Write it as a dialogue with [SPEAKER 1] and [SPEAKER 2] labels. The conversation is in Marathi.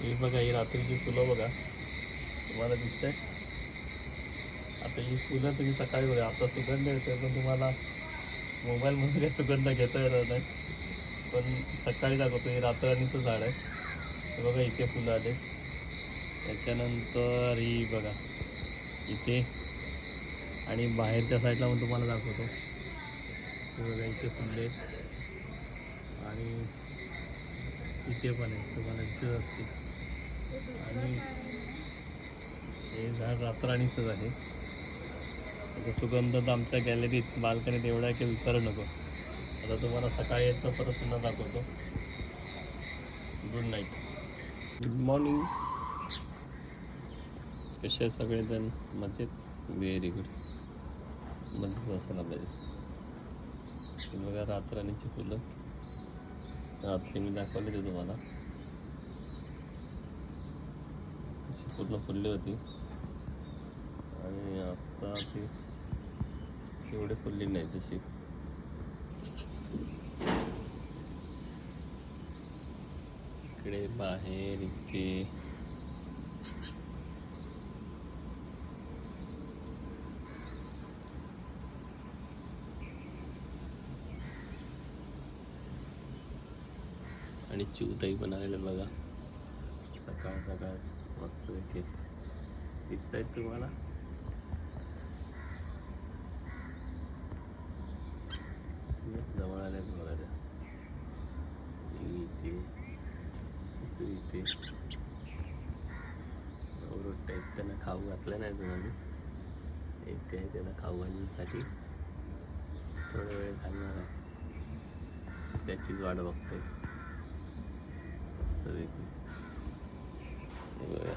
[SPEAKER 1] ही बघा, ही रात्रीची फुलं बघा, तुम्हाला दिसतंय. आता ही फुलं तुम्ही सकाळी बघा, आता सुगंध येतोय पण तुम्हाला मोबाईलमध्ये काही सुगंध घेता येणार नाही, पण सकाळी दाखवतो. हे रातराणीचं झाड आहे. हे बघा, इथे फुलं आले. त्याच्यानंतर ही बघा इथे, आणि बाहेरच्या साईडला पण तुम्हाला दाखवतो. हे बघा, इथे फुले आहेत आणि इथे पण आहे, तुम्हाला दिसत असतील. आणि हे झाड रातराणीचंच आहे. सुगंध तर आमच्या गॅलरीत बाल्कनीत एवढा आहे की विचारू नको. आता तुम्हाला सकाळी यायचं परत पुन्हा दाखवतो. Good night, good morning. कसे सगळेजण? मजेत? व्हेरी गुड, मजेत असायला पाहिजे. बघा, रातराणीची फुलं रात्री मी दाखवले ते तुम्हाला, तशी पूर्ण फुलली होती. आणि आता ती एवढे फुलली नाही तशी. इकडे बाहेर इथे आणि चिवताई पण आलेलं बघा. सकाळ सकाळ मस्त इथे दिसत आहेत तुम्हाला. जवळ आले बघा त्या इथे इथे टाईप. त्यांना खाऊ घातलं नाही तुम्हाला. एक आहे त्यांना खाऊ घालण्यासाठी थोडा वेळ घालणार आहे, त्याचीच वाट बघते. मस्त बघा.